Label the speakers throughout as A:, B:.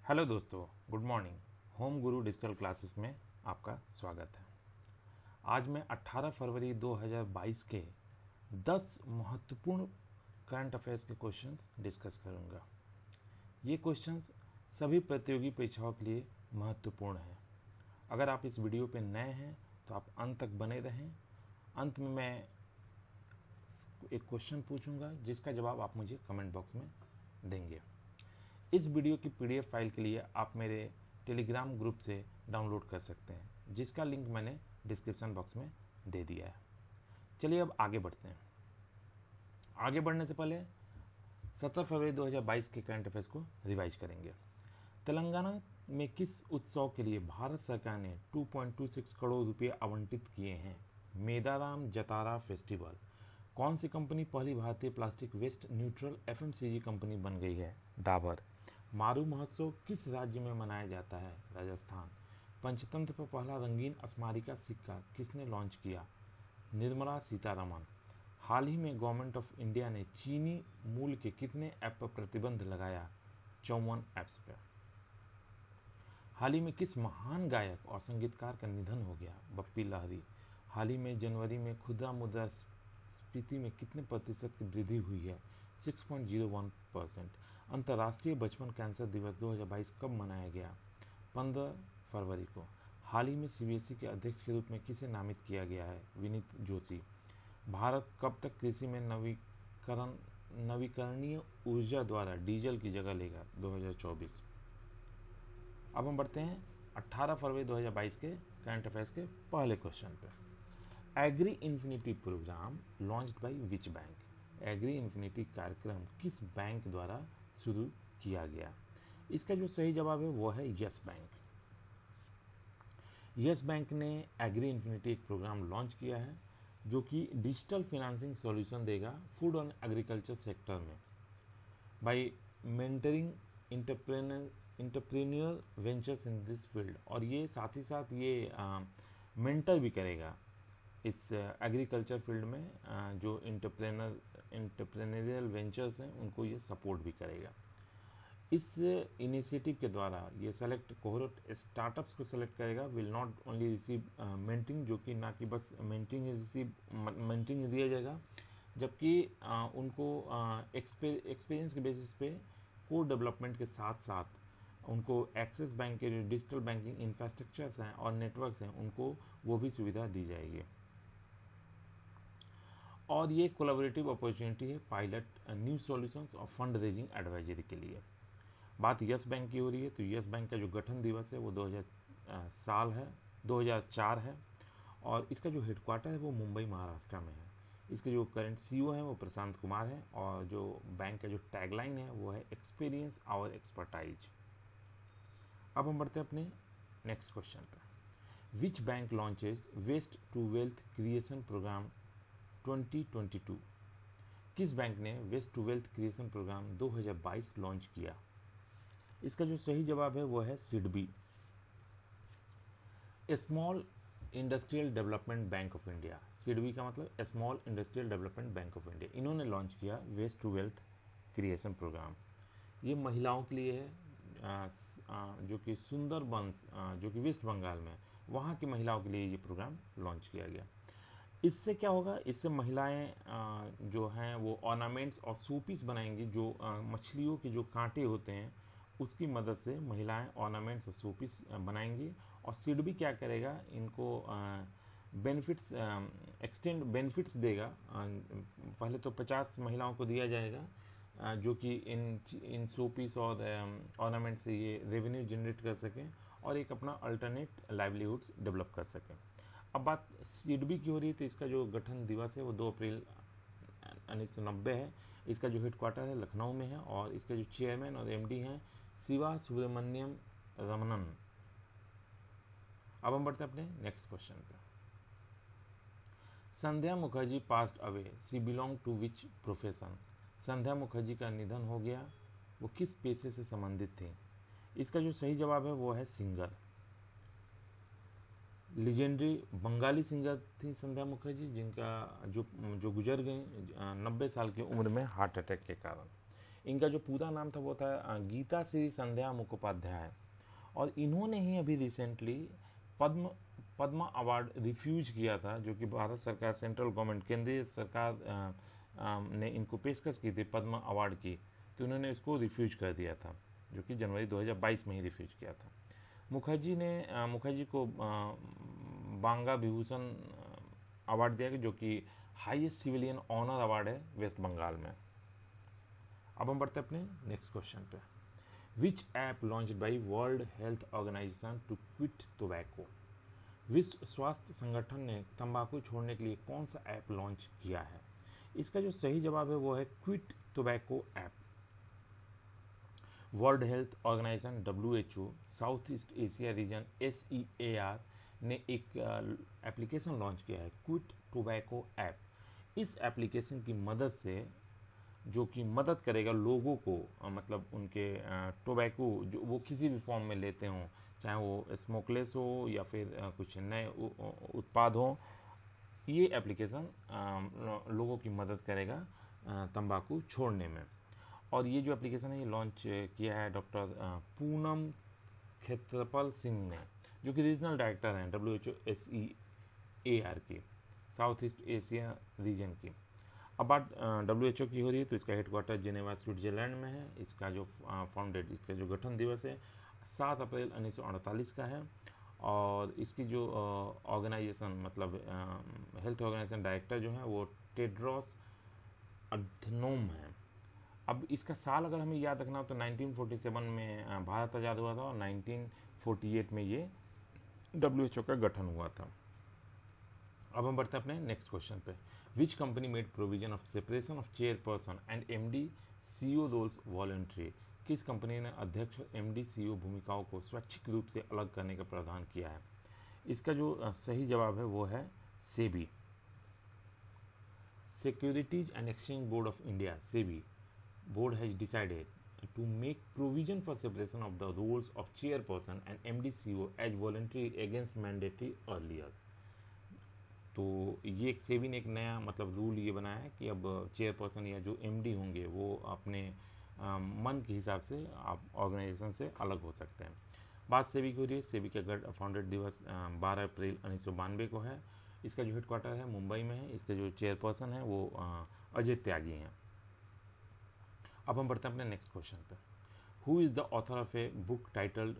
A: Hello दोस्तों, good morning. Home Guru digital classes में आपका स्वागत है। आज मैं 18 फरवरी 2022 के 10 महत्वपूर्ण करंट अफेयर्स के क्वेश्चंस डिस्कस करूंगा। ये क्वेश्चंस सभी प्रतियोगी परीक्षाओं के लिए महत्वपूर्ण हैं। अगर आप इस वीडियो पे नए हैं तो आप अंत तक बने रहें। अंत में मैं एक क्वेश्चन पूछूंगा जिसका जवाब आप मुझे कमेंट बॉक्स में देंगे। इस वीडियो की पीडीएफ फाइल के लिए आप मेरे टेलीग्राम ग्रुप से डाउनलोड कर सकते हैं, जिसका लिंक मैंने डिस्क्रिप्शन बॉक्स में दे दिया है। चलिए अब आगे बढ़ते हैं। आगे बढ़ने से पहले 17 फरवरी 2022 के करंट अफेयर्स को रिवाइज करेंगे। तेलंगाना में किस उत्सव के लिए भारत सरकार ने 2.26 करोड़ रुपये आवंटित किए हैं? मेदाराम जतारा फेस्टिवल। कौन सी कंपनी पहली भारतीय plastic waste neutral FMCG company बन गई है? डाबर। मारू महोत्सव किस राज्य में मनाया जाता है? राजस्थान। पंचतंत्र पर पहला रंगीन स्मारिका सिक्का किसने लॉन्च किया? निर्मला सीतारमण। हाल ही में गवर्नमेंट ऑफ इंडिया ने चीनी मूल के कितने ऐप पर प्रतिबंध लगाया? 54 ऐप्स पर। हाल ही में किस महान गायक और संगीतकार का निधन हो गया? बप्पी लहरी। हाल ही में जनवरी में खुदरा मुद्रास्फीति में कितने प्रतिशत की वृद्धि हुई है? 6.01%। अंतर्राष्ट्रीय बचपन कैंसर दिवस 2022 कब मनाया गया? 15 फरवरी को। हाल ही में सीबीएसई के अध्यक्ष के रूप में किसे नामित किया गया है? विनीत जोशी। भारत कब तक कृषि में नवीकरणीय ऊर्जा द्वारा डीजल की जगह लेगा? 2024। अब हम बढ़ते हैं 18 फरवरी 2022 के करंट अफेयर्स के पहले क्वेश्चन पे। Agri Infinity program launched by which bank? Agri Infinity कार्यक्रम किस बैंक द्वारा शुरू किया गया? इसका जो सही जवाब है वो है यस बैंक। यस बैंक ने एग्री इन्फिनिटी एक प्रोग्राम लॉन्च किया है जो कि डिजिटल फाइनेंसिंग सॉल्यूशन देगा फूड और एग्रीकल्चर सेक्टर में by mentoring entrepreneur ventures in this field. और ये साथ ही साथ ये मेंटर भी करेगा इस एग्रीकल्चर फील्ड में जो इंटरप्रेन्योरियल वेंचर्स हैं उनको ये सपोर्ट भी करेगा। इस इनिशिएटिव के द्वारा ये सेलेक्ट कोहोर्ट स्टार्टअप्स को सेलेक्ट करेगा, will not only receive mentoring, जो कि ना कि बस मेंटरिंग दिया जाएगा, जबकि उनको एक्सपीरियंस के बेसिस पे कोर डेवलपमेंट के साथ साथ उनको एक्सिस बैंक के जो डिजिटल बैंकिंग इंफ्रास्ट्रक्चर्स हैं और नेटवर्क्स हैं उनको वो भी सुविधा दी जाएगी। और ये कोलैबोरेटिव अपॉर्चुनिटी है पायलट न्यू सॉल्यूशंस और फंड रेजिंग एडवाइजरी के लिए। बात यस बैंक की हो रही है तो यस बैंक का जो गठन दिवस है वो 2004 है और इसका जो हेडक्वार्टर है वो मुंबई महाराष्ट्र में है। इसके जो करंट सीईओ हैं वो प्रशांत कुमार हैं और जो बैंक का जो टैगलाइन है वो है एक्सपीरियंस और एक्सपर्टाइज। अब हम बढ़ते हैं अपने नेक्स्ट क्वेश्चन पर। Which bank launches waste to wealth creation program 2022? किस बैंक ने waste to wealth creation program 2022 launch किया? इसका जो सही जवाब है वो है SIDBI, Small Industrial Development Bank of India. SIDBI का मतलब Small Industrial Development Bank of India. इन्होंने लॉन्च किया waste to wealth creation program. ये महिलाओं के लिए है जो कि सुंदरबंस जो कि वेस्ट बंगाल में, वहाँ की महिलाओं के लिए ये प्रोग्राम लॉन्च किया गया। इससे क्या होगा? इससे महिलाएं जो हैं वो ऑर्नामेंट्स और शोपीस बनाएंगी। जो मछलियों के जो कांटे होते हैं उसकी मदद से महिलाएं ऑर्नामेंट्स और शोपीस बनाएंगी। और सिडबी क्या करेगा? इनको बेनिफिट्स बेनिफिट्स देगा। पहले तो 50 महिलाओं को दिया जाएगा जो कि इन शोपीस और ऑर्नामेंट से ये रेवेन्यू जनरेट कर सकें और एक अपना अल्टरनेट लाइवलीहुड्स डेवलप कर सकें। अब बात सिडबी की हो रही है तो इसका जो गठन दिवस है वो 2 अप्रैल 1990 है। इसका जो हेडक्वार्टर है लखनऊ में है और इसके जो चेयरमैन और एमडी हैं शिवा सुब्रमण्यम रमनन। अब हम बढ़ते हैं अपने नेक्स्ट क्वेश्चन पे। Sandhya Mukherjee passed away, she belong to which profession? Sandhya Mukherjee का निधन हो गया, वो किस पेशे से संबंधित थे? इसका जो सही जवाब है वो है सिंगर। लीजेंडरी बंगाली सिंगर थी संध्या मुखर्जी, जिनका जो गुजर गए 90 साल की उम्र में हार्ट अटैक के कारण। इनका जो पूरा नाम था वो था गीता श्री संध्या मुखोपाध्याय, और इन्होंने ही अभी रिसेंटली पद्म अवार्ड रिफ्यूज किया था, जो कि भारत सरकार, सेंट्रल गवर्नमेंट, केंद्रीय सरकार ने इनको पेशकश की थी पद्म अवार्ड की, तो उन्होंने इसको रिफ्यूज कर दिया था, जो कि जनवरी 2022 में ही रिफ्यूज किया था। मुखर्जी को बांगा विभूषण अवार्ड दिया गया, जो कि हाईएस्ट सिविलियन ऑनर अवार्ड है वेस्ट बंगाल में। अब हम बढ़ते हैं अपने नेक्स्ट क्वेश्चन पे। Which app launched by World Health Organization to quit tobacco? विश्व स्वास्थ्य संगठन ने तंबाकू छोड़ने के लिए कौन सा ऐप लॉन्च किया है? इसका जो सही जवाब है वो है Quit Tobacco app. World Health Organization WHO, South East Asia region SEAR ने एक एप्लीकेशन लॉन्च किया है, क्विट टोबैको ऐप। इस एप्लीकेशन की मदद से, जो कि मदद करेगा लोगों को, मतलब उनके टोबैको जो वो किसी भी फॉर्म में लेते हों, चाहे वो स्मोकलेस हो या फिर कुछ नए उत्पाद हो, ये एप्लीकेशन लोगों की मदद करेगा तंबाकू छोड़ने में। और ये जो एप्लीकेशन है ये लॉन्च किया है डॉक्टर पूनम खेत्रपाल सिंह ने, जो कि रीजनल डायरेक्टर हैं WHO SEAR की, साउथ ईस्ट एशिया रीजन की। अब बात WHO की हो रही है तो इसका हेडक्वार्टर जेनेवा स्विट्जरलैंड में है। इसका जो फाउंडेड, इसका जो गठन दिवस है 7 अप्रैल 1948 का है, और इसकी जो ऑर्गेनाइजेशन, मतलब हेल्थ ऑर्गेनाइजेशन डायरेक्टर जो है वो टेड्रोस अधनोम है। अब इसका साल अगर हमें याद रखना हो तो 1947 में भारत आज़ाद हुआ था, और 1948 में ये WHO का गठन हुआ था। अब हम बढ़ते हैं अपने नेक्स्ट क्वेश्चन पे। Which company made provision of separation of chairperson and MD CEO roles voluntary? किस कंपनी ने अध्यक्ष और MD CEO भूमिकाओं को स्वैच्छिक रूप से अलग करने का प्रावधान किया है? इसका जो सही जवाब है वो है SEBI, securities and exchange board of India. SEBI board has decided to make provision for separation of the roles of chairperson and MD CEO as voluntary against mandatory earlier। तो ये एक सेबी ने एक नया मतलब रूल ये बनाया है कि अब चेयरपर्सन या जो MD होंगे वो अपने मन के हिसाब से आप ऑर्गेनाइजेशन से अलग हो सकते हैं। बात सेबी की हो रही है। सेबी का फाउंडेड दिवस 12 अप्रैल 1992 को है। इसका जो हेडक्वार्टर है मुंबई में है। इसके जो चेयरपर्सन है वो अजय त्यागी हैं। अब हम बढ़ते हैं अपने नेक्स्ट क्वेश्चन पे। Who is the author of a book titled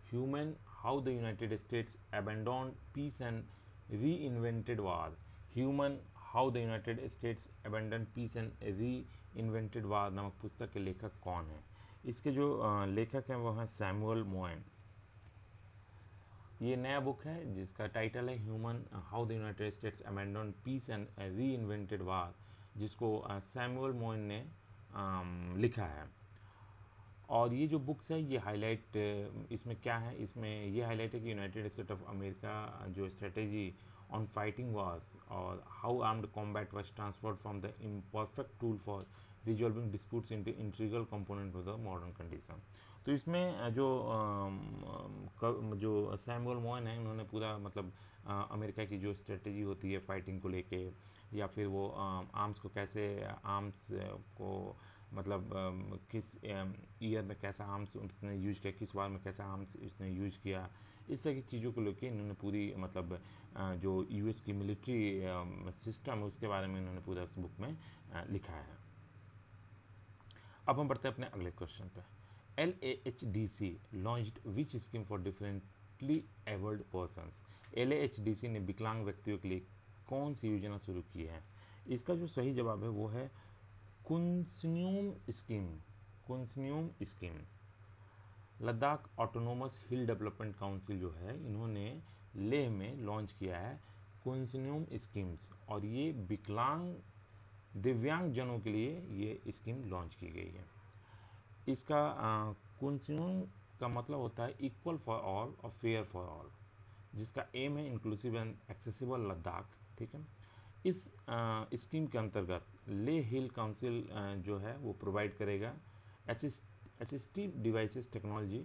A: humane how the United States abandoned peace and reinvented war? Humane how the United States abandoned peace and reinvented war नामक पुस्तक के लेखक कौन है? इसके जो लेखक हैं वो हैं सैमुअल मोएन। ये नया बुक है जिसका टाइटल है humane how the United States abandoned peace and reinvented war, जिसको सैमुअल मोएन ने लिखा है। और ये जो बुक्स है ये हाईलाइट, इसमें क्या है, इसमें ये हाईलाइट है कि यूनाइटेड स्टेट ऑफ अमेरिका जो स्ट्रेटेजी ऑन फाइटिंग वार्स और how armed combat was transferred from the imperfect tool for resolving disputes into integral component of the modern condition. तो इसमें जो सैमुअल मोएन है उन्होंने पूरा मतलब अमेरिका की जो स्ट्रेटेजी होती है फाइटिंग को लेके, या फिर वो आर्म्स को कैसे, आर्म्स को मतलब किस ईयर में कैसा आर्म्स उसने यूज किया, किस बार में कैसा आर्म्स उसने यूज किया, इस तरह की चीज़ों को लेके इन्होंने पूरी मतलब जो US की मिलिट्री सिस्टम है उसके बारे में इन्होंने पूरा इस बुक में लिखा है। अब हम बढ़ते हैं अपने अगले क्वेश्चन पे। LAHDC launched which scheme for differently abled persons? LAHDC ने विकलांग व्यक्तियों के लिए कौन सी योजना शुरू की है? इसका जो सही जवाब है वो है Kunsnyoom scheme. Kunsnyoom scheme Ladakh autonomous hill development council जो है इन्होंने लेह में लॉन्च किया है कुन्सन्यूम स्कीम्स, और ये विकलांग दिव्यांग जनों के लिए ये स्कीम लॉन्च की गई है। इसका कुन्सन्यूम का मतलब होता है इक्वल फॉर ऑल और फेयर फॉर ऑल, जिसका एम है इंक्लूसिव एंड एक्सेसिबल लद्दाख। ठीक है, इस स्कीम के अंतर्गत ले हिल काउंसिल जो है वो प्रोवाइड करेगा असिस्टिव डिवाइसेस टेक्नोलॉजी,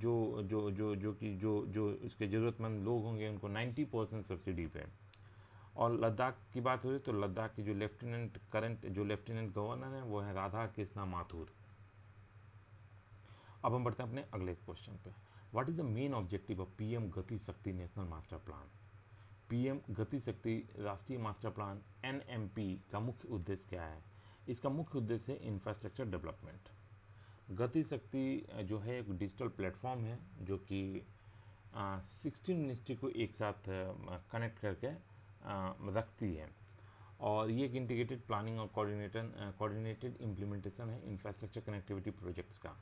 A: जो कि जो इसके ज़रूरतमंद लोग होंगे उनको 90% सब्सिडी पे, और लद्दाख की बात हो रही तो लद्दाख की जो लेफ्टिनेंट गवर्नर है वो है राधा कृष्णा माथुर। अब हम बढ़ते हैं अपने अगले क्वेश्चन पे। What is the main objective of PM गति शक्ति नेशनल मास्टर प्लान? पीएम गति शक्ति राष्ट्रीय मास्टर प्लान एनएमपी का मुख्य उद्देश्य क्या है? इसका मुख्य उद्देश्य है इंफ्रास्ट्रक्चर डेवलपमेंट। गति शक्ति जो है एक डिजिटल प्लेटफॉर्म है जो कि 16 मिनिस्ट्री को एक साथ कनेक्ट करके रखती है, और ये एक इंटीग्रेटेड प्लानिंग और कोऑर्डिनेटेड इम्प्लीमेंटेशन है इंफ्रास्ट्रक्चर कनेक्टिविटी प्रोजेक्ट्स का।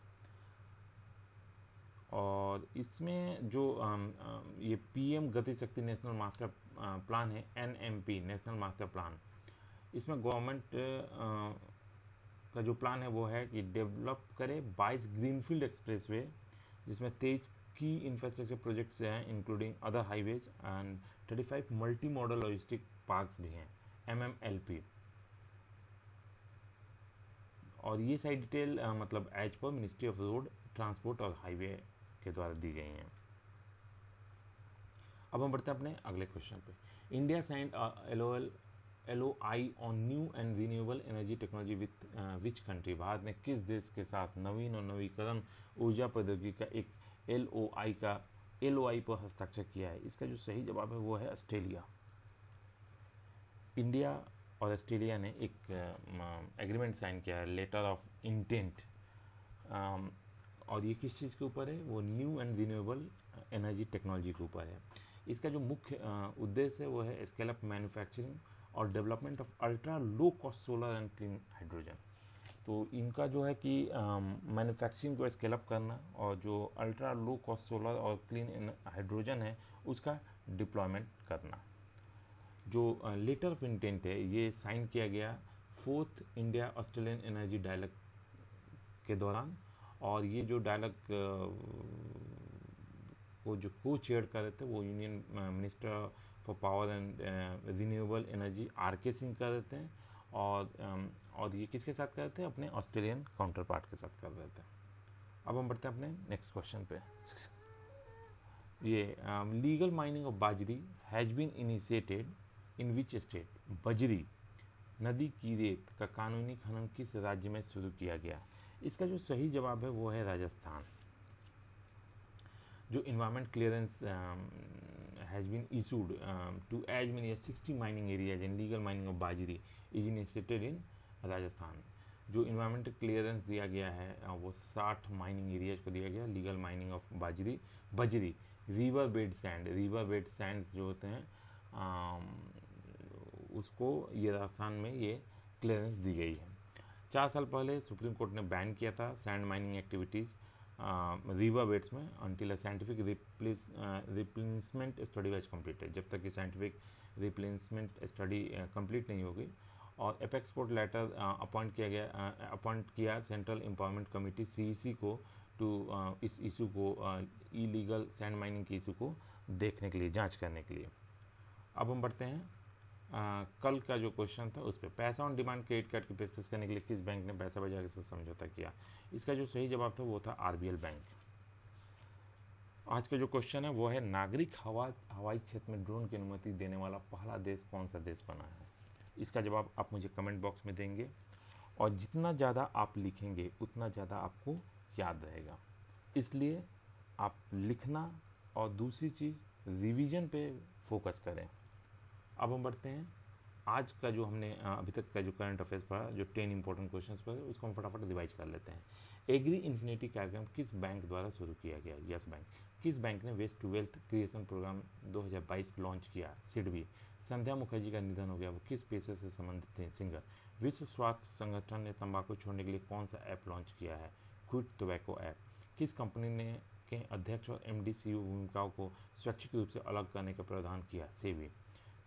A: और इसमें जो ये पीएम गति शक्ति नेशनल मास्टर प्लान है, एनएमपी नेशनल मास्टर प्लान, इसमें गवर्नमेंट का जो प्लान है वो है कि डेवलप करे 22 ग्रीनफील्ड एक्सप्रेसवे, जिसमें 23 की इंफ्रास्ट्रक्चर प्रोजेक्ट्स हैं including other highways, and 35 multi modal logistic parks भी हैं, MMLP। और ये सारी डिटेल मतलब एज पर मिनिस्ट्री ऑफ रोड ट्रांसपोर्ट और हाईवे के द्वारा दी गई हैं। अब हम बढ़ते हैं अपने अगले क्वेश्चन पे। India signed LOI on new and renewable energy technology with which country? Bharat ने किस देश के साथ नवीन और नवीकरण ऊर्जा प्रौद्योगिकी का एक LOI पर हस्ताक्षर किया है? इसका जो सही जवाब है वो है ऑस्ट्रेलिया। इंडिया और ऑस्ट्रेलिया ने एक एग्रीमेंट साइन किया है, लेटर ऑफ इंटेंट, और ये किस चीज़ के ऊपर है? वो new and renewable energy technology के ऊपर है। इसका जो मुख्य उद्देश्य है वो है स्केल अप मैन्युफैक्चरिंग और development of ultra low cost solar and clean hydrogen. तो इनका जो है कि मैन्युफैक्चरिंग को स्केल अप करना और जो अल्ट्रा लो कॉस्ट सोलर और क्लीन हाइड्रोजन है उसका डिप्लॉयमेंट करना। जो लेटर ऑफ इंटेंट है ये साइन किया गया 4th India Australian energy dialogue के दौरान, और ये जो डायलॉग को जो को चेयर कर रहे थे वो union minister for power and renewable energy RK Singh कर रहे थे, और ये किसके साथ कर रहे थे? अपने ऑस्ट्रेलियन काउंटर पार्ट के साथ कर रहे थे। अब हम बढ़ते हैं अपने नेक्स्ट क्वेश्चन पे। ये legal mining of bajri has been initiated in which state? बजरी नदी की रेत का कानूनी खनन किस राज्य में शुरू किया गया? इसका जो सही जवाब है वो है राजस्थान। जो environment clearance has been issued to as many as 60 mining areas in legal mining of bajri is initiated in Rajasthan. जो इन्वायरमेंट क्लियरेंस दिया गया है वो 60 माइनिंग एरियाज को दिया गया लीगल माइनिंग ऑफ बजरी रिवर बेड सैंड्स जो होते हैं उसको ये राजस्थान में ये क्लियरेंस दी गई है। 4 साल पहले सुप्रीम कोर्ट ने बैन किया था sand mining activities river beds में until a scientific replacement study was completed, जब तक कि साइंटिफिक रिप्लेसमेंट स्टडी कंप्लीट नहीं होगी। और एपेक्स कोर्ट लेटर अपॉइंट किया सेंट्रल एम्पावरमेंट कमेटी CEC को टू इस इशू को इलीगल सैंड माइनिंग के इशू को देखने के लिए, जांच करने के लिए। अब हम बढ़ते हैं कल का जो क्वेश्चन था उस पर। पैसा ऑन डिमांड क्रेडिट कार्ड की पेशकश करने के लिए किस बैंक ने पैसा बाजार के साथ समझौता किया? इसका जो सही जवाब था वो था RBL बैंक। आज का जो क्वेश्चन है वो है नागरिक हवाई क्षेत्र में ड्रोन की अनुमति देने वाला पहला देश कौन सा देश बना है? इसका जवाब आप मुझे कमेंट बॉक्स में देंगे, और जितना ज़्यादा आप लिखेंगे उतना ज़्यादा आपको याद रहेगा, इसलिए आप लिखना और दूसरी चीज़ रिवीजन पे फोकस करें। अब हम बढ़ते हैं आज का जो हमने अभी तक का जो करंट अफेयर्स पढ़ा, जो 10 इंपॉर्टेंट क्वेश्चंस पर उसको हम फटाफट रिवाइज कर लेते हैं। एग्री इन्फिनिटी कार्यक्रम किस बैंक द्वारा शुरू किया गया? Yes Bank. किस बैंक ने waste to wealth creation program 2022 launch किया? सिडबी। संध्या मुखर्जी का निधन हो गया, वो किस पेशे से संबंधित थे? सिंगर। विश्व स्वास्थ्य संगठन ने तंबाकू छोड़ने के लिए कौन सा ऐप लॉन्च किया है? Quit Tobacco app. किस कंपनी ने के अध्यक्ष और MD CEO भूमिकाओं को स्वैच्छिक रूप से अलग करने का प्रावधान किया? SEBI.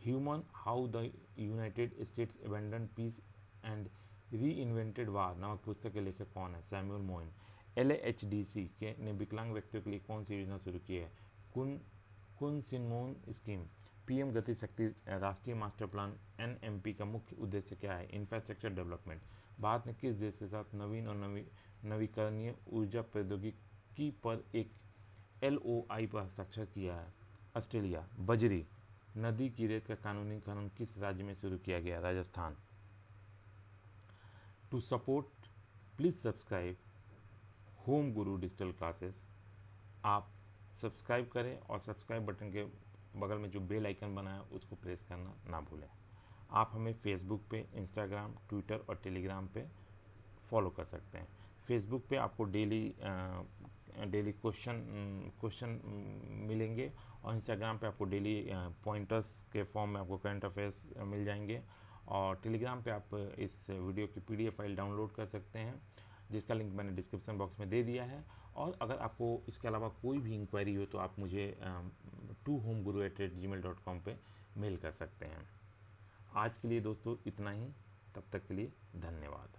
A: Humane how the United States abandon peace and reinvented war नामक पुस्तक के लेखक कौन है? सैमुअल मोइन। LHDC के ने विकलांग व्यक्तियों के लिए कौन सी योजना शुरू की है? कुन सिनमोन स्कीम। PM गति शक्ति राष्ट्रीय मास्टर प्लान NMP का मुख्य उद्देश्य क्या है? Infrastructure development. भारत ने किस देश के साथ नवीन और नवीकरणीय ऊर्जा प्रौद्योगिकी पर एक LOI पर हस्ताक्षर किया है? ऑस्ट्रेलिया। बजरी नदी की रेत का कानूनी खनन किस राज्य में शुरू किया गया? Rajasthan. To support please subscribe Home Guru digital classes. आप सब्सक्राइब करें और सब्सक्राइब बटन के बगल में जो बेल आइकन बना है उसको प्रेस करना ना भूलें। आप हमें फेसबुक पे, इंस्टाग्राम, ट्विटर और टेलीग्राम पे फॉलो कर सकते हैं। फेसबुक पे आपको डेली क्वेश्चन मिलेंगे और इंस्टाग्राम पे आपको डेली पॉइंटर्स के फॉर्म में आपको करंट अफेयर्स मिल जाएंगे और टेलीग्राम पे आप इस वीडियो की PDF फाइल डाउनलोड कर सकते हैं, जिसका लिंक मैंने डिस्क्रिप्शन बॉक्स में दे दिया है। और अगर आपको इसके अलावा कोई भी इंक्वायरी हो तो आप मुझे tohomeguru@gmail.com पे मेल कर सकते हैं। आज के लिए दोस्तों इतना ही, तब तक के लिए धन्यवाद।